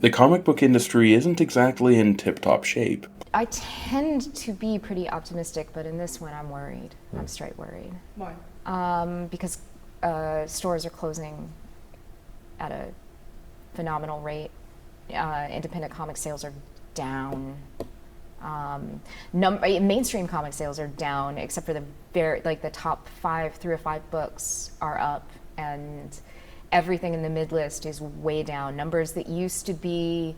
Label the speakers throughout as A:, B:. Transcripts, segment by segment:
A: The comic book industry isn't exactly in tip-top shape.
B: I tend to be pretty optimistic, but in this one, I'm worried. I'm straight worried.
C: Why?
B: Because stores are closing at a phenomenal rate. Independent comic sales are down. Mainstream comic sales are down, except for the top 3 or 5 books are up, and everything in the mid list is way down. Numbers that used to be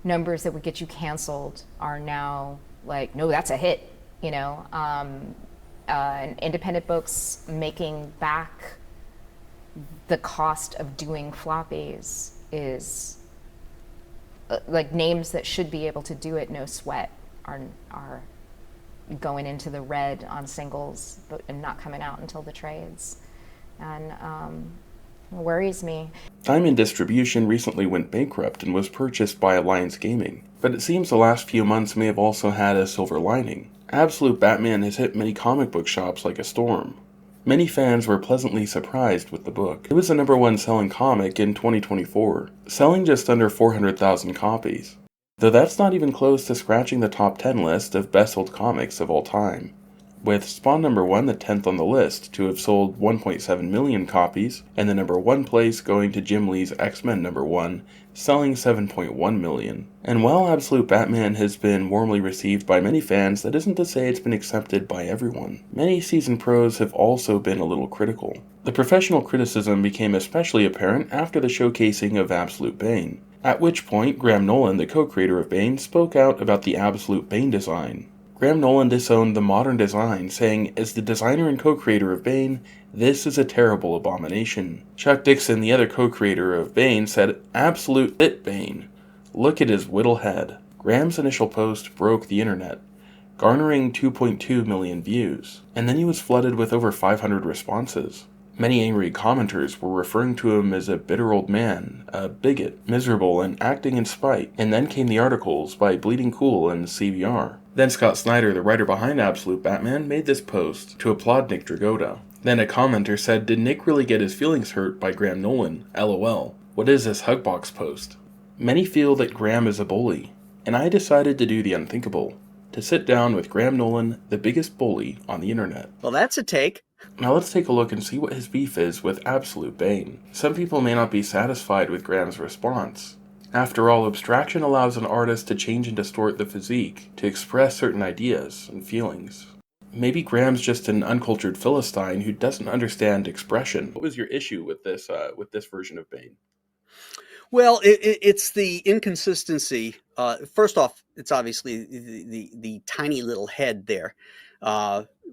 B: numbers that would get you canceled are now like, no, that's a hit. And independent books making back the cost of doing floppies is like names that should be able to do it no sweat are going into the red on singles and not coming out until the trades, and worries me.
A: Diamond Distribution recently went bankrupt and was purchased by Alliance Gaming, but it seems the last few months may have also had a silver lining. Absolute Batman has hit many comic book shops like a storm. Many fans were pleasantly surprised with the book. It was the #1 selling comic in 2024, selling just under 400,000 copies. Though that's not even close to scratching the top 10 list of best-sold comics of all time, with Spawn #1 the 10th on the list to have sold 1.7 million copies, and the #1 place going to Jim Lee's X-Men #1, selling 7.1 million. And while Absolute Batman has been warmly received by many fans, that isn't to say it's been accepted by everyone. Many seasoned pros have also been a little critical. The professional criticism became especially apparent after the showcasing of Absolute Bane, at which point Graham Nolan, the co-creator of Bane, spoke out about the Absolute Bane design. Graham Nolan disowned the modern design, saying, as the designer and co-creator of Bane, this is a terrible abomination. Chuck Dixon, the other co-creator of Bane, said, absolute it Bane. Look at his whittle head. Graham's initial post broke the internet, garnering 2.2 million views, and then he was flooded with over 500 responses. Many angry commenters were referring to him as a bitter old man, a bigot, miserable, and acting in spite, and then came the articles by Bleeding Cool and CBR. Then Scott Snyder, the writer behind Absolute Batman, made this post to applaud Nick Dragotta. Then a commenter said, did Nick really get his feelings hurt by Graham Nolan? LOL. What is this Hugbox post? Many feel that Graham is a bully, and I decided to do the unthinkable, to sit down with Graham Nolan, the biggest bully on the internet.
C: Well, that's a take.
A: Now let's take a look and see what his beef is with Absolute Bane. Some people may not be satisfied with Graham's response. After all, abstraction allows an artist to change and distort the physique, to express certain ideas and feelings. Maybe Graham's just an uncultured Philistine who doesn't understand expression. What was your issue with this version of Bane?
C: Well, it's the inconsistency. First off, it's obviously the tiny little head there,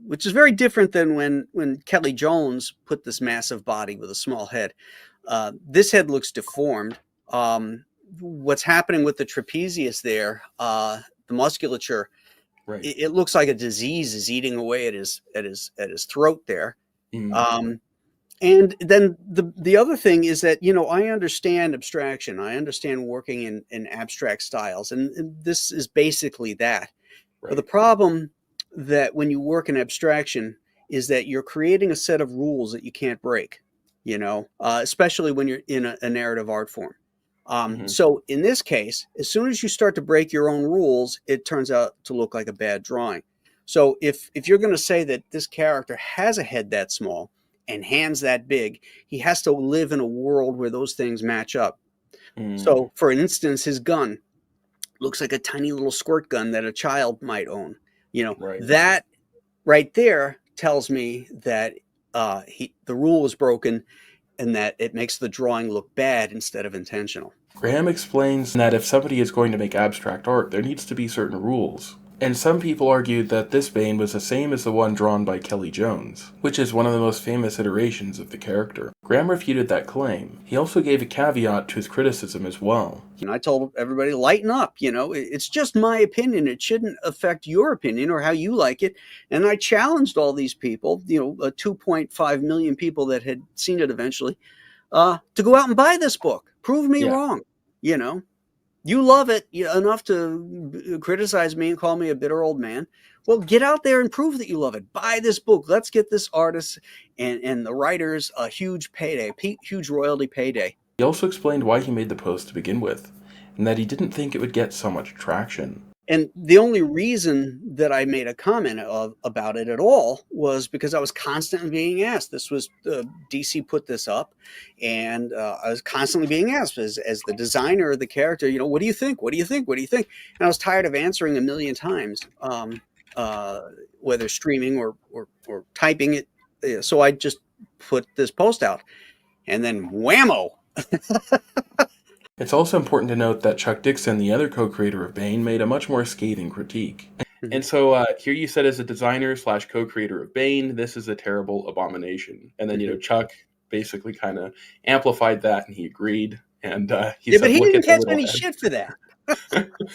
C: which is very different than when Kelly Jones put this massive body with a small head. This head looks deformed. What's happening with the trapezius there, the musculature,
A: Right.
C: it looks like a disease is eating away at his throat there.
A: Mm.
C: And then the other thing is that, I understand abstraction. I understand working in abstract styles. And this is basically that.
A: Right.
C: But the problem that when you work in abstraction is that you're creating a set of rules that you can't break, especially when you're in a narrative art form. So in this case, as soon as you start to break your own rules, it turns out to look like a bad drawing. So if you're going to say that this character has a head that small and hands that big, he has to live in a world where those things match up. So for instance, his gun looks like a tiny little squirt gun that a child might own.
A: Right.
C: That right there tells me that the rule is broken and that it makes the drawing look bad instead of intentional.
A: Graham explains that if somebody is going to make abstract art, there needs to be certain rules. And some people argued that this Bane was the same as the one drawn by Kelly Jones, which is one of the most famous iterations of the character. Graham refuted that claim. He also gave a caveat to his criticism as well.
C: And I told everybody, lighten up, it's just my opinion. It shouldn't affect your opinion or how you like it. And I challenged all these people, 2.5 million people that had seen it eventually, to go out and buy this book. Prove me wrong, You love it enough to criticize me and call me a bitter old man. Well, get out there and prove that you love it. Buy this book. Let's get this artist and the writers a huge payday, huge royalty payday.
A: He also explained why he made the post to begin with. and that he didn't think it would get so much traction.
C: And the only reason that I made a comment about it at all was because I was constantly being asked. This was DC put this up, and I was constantly being asked as the designer of the character, you know, what do you think? What do you think? What do you think? And I was tired of answering a million times, whether streaming or typing it. So I just put this post out, and then whammo.
A: It's also important to note that Chuck Dixon, the other co-creator of Bane, made a much more scathing critique. And so here you said, as a designer slash co-creator of Bane, this is a terrible abomination. And then, Chuck basically kind of amplified that, and he agreed. And he said,
C: but he
A: look
C: didn't
A: at
C: catch
A: the
C: any
A: little
C: shit for that.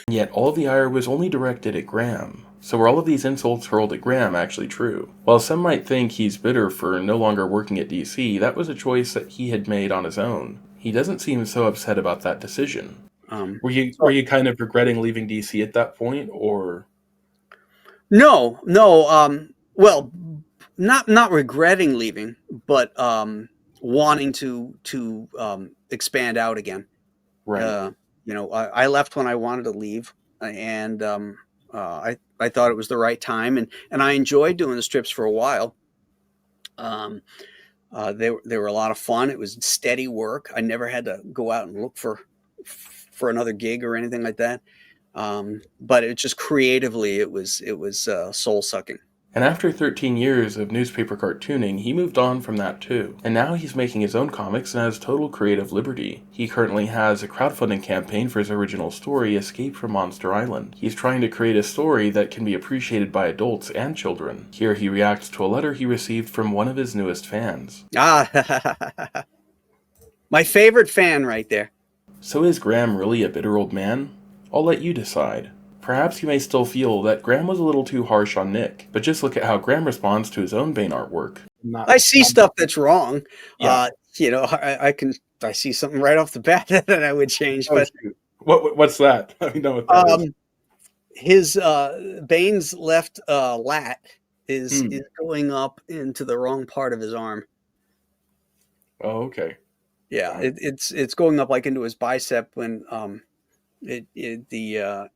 A: Yet all the ire was only directed at Graham. So were all of these insults hurled at Graham actually true? While some might think he's bitter for no longer working at DC, that was a choice that he had made on his own. He doesn't seem so upset about that decision. Were you kind of regretting leaving DC at that point, or?
C: No. Well, not regretting leaving, but wanting to expand out again.
A: Right.
C: I left when I wanted to leave, and I thought it was the right time, and I enjoyed doing the strips for a while. They were a lot of fun. It was steady work. I never had to go out and look for another gig or anything like that. But it just creatively, it was soul sucking.
A: And after 13 years of newspaper cartooning, he moved on from that too. And now he's making his own comics and has total creative liberty. He currently has a crowdfunding campaign for his original story, Escape from Monster Island. He's trying to create a story that can be appreciated by adults and children. Here he reacts to a letter he received from one of his newest fans.
C: My favorite fan right there.
A: So is Graham really a bitter old man? I'll let you decide. Perhaps you may still feel that Graham was a little too harsh on Nick, but just look at how Graham responds to his own Bane artwork.
C: I see stuff that's wrong.
A: Yeah.
C: I see something right off the bat that I would change. But
A: what's that? Let me know what that is.
C: His Bane's left lat is going up into the wrong part of his arm.
A: Oh, okay.
C: Yeah, it's going up like into his bicep when the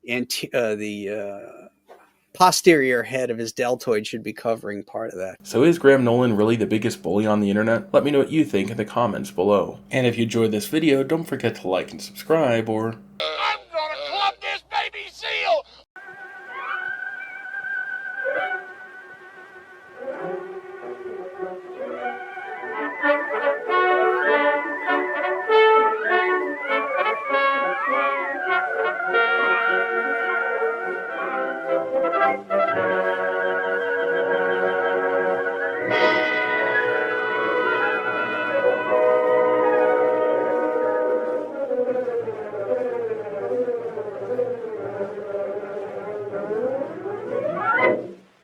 C: posterior head of his deltoid should be covering part of that.
A: So is Graham Nolan really the biggest bully on the internet? Let me know what you think in the comments below. And if you enjoyed this video, don't forget to like and subscribe, or...